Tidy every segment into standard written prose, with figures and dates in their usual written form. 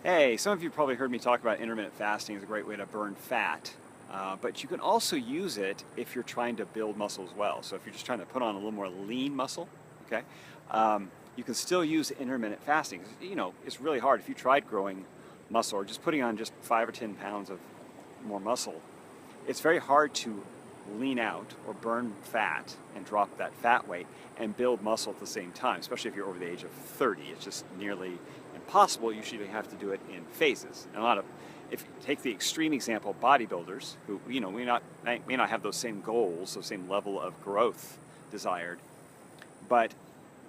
Hey, some of you probably heard me talk about intermittent fasting as a great way to burn fat, but you can also use it if you're trying to build muscle as well. So if you're just trying to put on a little more lean muscle, okay, you can still use intermittent fasting. You know, it's really hard. If you tried growing muscle or just putting on just 5 or 10 pounds of more muscle, it's very hard to lean out or burn fat and drop that fat weight and build muscle at the same time, especially if you're over the age of 30. It's just nearly impossible. You usually have to do it in phases. And if you take the extreme example, bodybuilders who, may not have those same goals, those same level of growth desired, but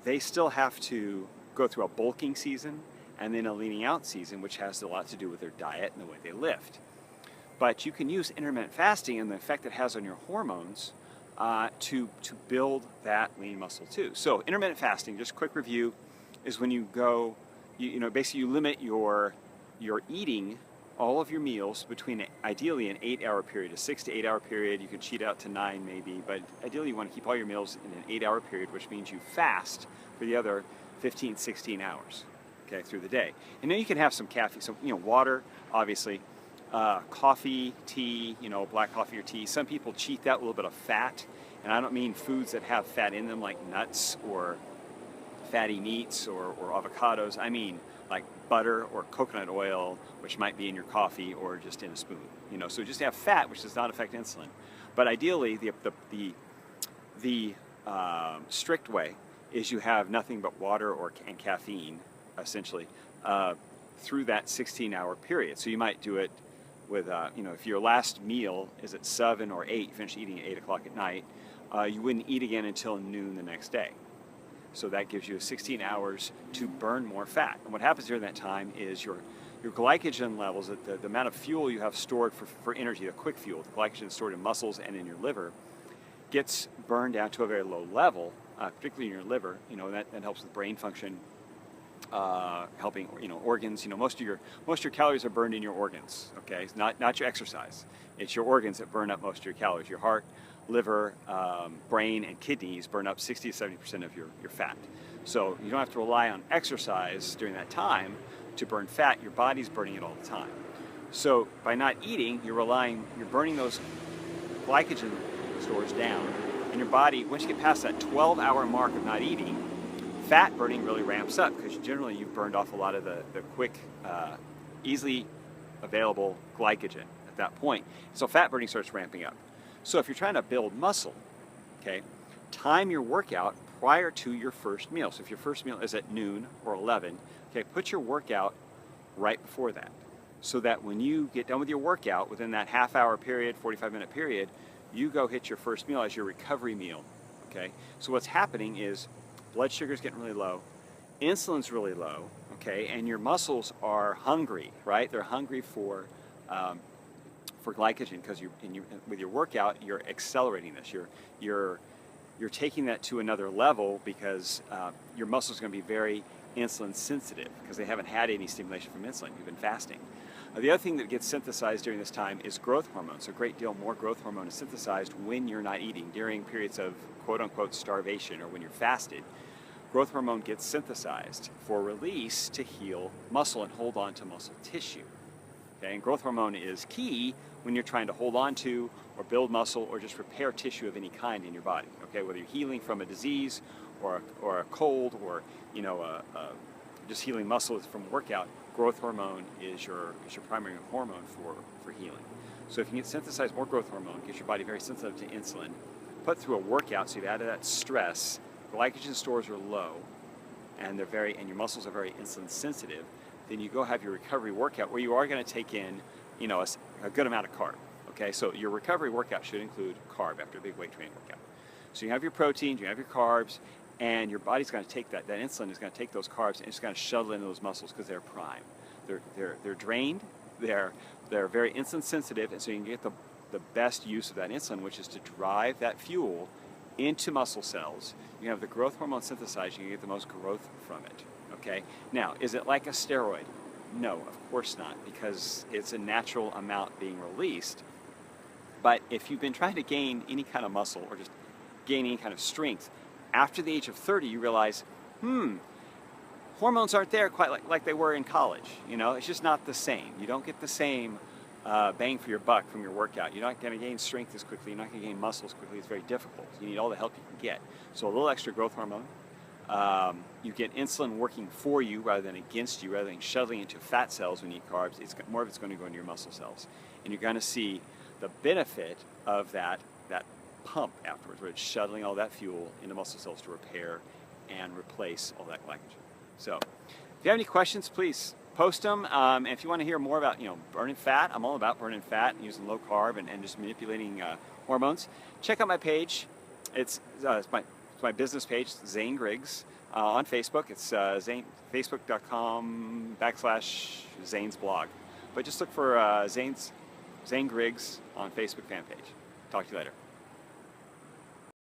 they still have to go through a bulking season and then a leaning out season, which has a lot to do with their diet and the way they lift. But you can use intermittent fasting and the effect it has on your hormones to build that lean muscle too. So intermittent fasting, just a quick review, is when you go, basically you limit your eating all of your meals between ideally an 8-hour period, a 6 to 8 hour period. You can cheat out to 9 maybe, but ideally you want to keep all your meals in an 8-hour period, which means you fast for the other 15, 16 hours, okay, through the day. And then you can have some caffeine, so water, obviously. Coffee, tea, black coffee or tea. Some people cheat that with a little bit of fat, and I don't mean foods that have fat in them like nuts or fatty meats or avocados. I mean like butter or coconut oil, which might be in your coffee or just in a spoon. So just have fat, which does not affect insulin. But ideally, the strict way is you have nothing but water and caffeine, essentially, through that 16-hour period. So you might do it with, if your last meal is at 7 or 8, you finish eating at 8 o'clock at night, you wouldn't eat again until noon the next day. So that gives you 16 hours to burn more fat. And what happens during that time is your glycogen levels, the amount of fuel you have stored for energy, the quick fuel, the glycogen stored in muscles and in your liver, gets burned down to a very low level, particularly in your liver. That helps with brain function, helping organs. Most of your calories are burned in your organs. Okay, it's not your exercise. It's your organs that burn up most of your calories. Your heart, liver, brain, and kidneys burn up 60 to 70% of your fat. So you don't have to rely on exercise during that time to burn fat. Your body's burning it all the time. So by not eating, you're burning those glycogen stores down, and your body, once you get past that 12-hour mark of not eating, fat burning really ramps up because generally you've burned off a lot of the quick, easily available glycogen at that point. So fat burning starts ramping up. So if you're trying to build muscle, okay, time your workout prior to your first meal. So if your first meal is at noon or 11, okay, put your workout right before that, so that when you get done with your workout within that half-hour period, 45-minute period, you go hit your first meal as your recovery meal. Okay, so what's happening is blood sugar's getting really low, insulin's really low, okay, and your muscles are hungry, right? They're hungry for glycogen because with your workout you're accelerating this. You're taking that to another level because your muscles are going to be very insulin sensitive because they haven't had any stimulation from insulin. You've been fasting. The other thing that gets synthesized during this time is growth hormone. So a great deal more growth hormone is synthesized when you're not eating, during periods of quote-unquote starvation or when you're fasted. Growth hormone gets synthesized for release to heal muscle and hold on to muscle tissue. Okay? And growth hormone is key when you're trying to hold on to or build muscle or just repair tissue of any kind in your body. Okay? Whether you're healing from a disease or a cold or just healing muscle from workout, growth hormone is your primary hormone for healing. So if you can synthesize more growth hormone, get your body very sensitive to insulin, put through a workout, so you've added that stress, glycogen stores are low, and your muscles are very insulin sensitive, then you go have your recovery workout where you are going to take in, a good amount of carb. Okay, so your recovery workout should include carb after a big weight training workout. So you have your protein, you have your carbs, and your body's going to take that insulin is going to take those carbs and it's going to shuttle into those muscles because they're prime. They're drained, they're very insulin sensitive, and so you can get the best use of that insulin, which is to drive that fuel into muscle cells. You have the growth hormone synthesized, you can get the most growth from it. Okay? Now, is it like a steroid? No, of course not, because it's a natural amount being released. But if you've been trying to gain any kind of muscle or just gain any kind of strength, after the age of 30, you realize, hormones aren't there quite like they were in college. You know, it's just not the same. You don't get the same bang for your buck from your workout. You're not going to gain strength as quickly. You're not going to gain muscle as quickly. It's very difficult. You need all the help you can get. So a little extra growth hormone. You get insulin working for you rather than against you, rather than shuttling into fat cells when you eat carbs. More of it's going to go into your muscle cells. And you're going to see the benefit of that pump afterwards, where it's shuttling all that fuel into muscle cells to repair and replace all that glycogen. So if you have any questions, please post them. And if you want to hear more about burning fat, I'm all about burning fat and using low carb and just manipulating hormones. Check out my page. It's my business page, Zane Griggs. On Facebook, it's facebook.com/Zane's blog. But just look for Zane Griggs on Facebook fan page. Talk to you later.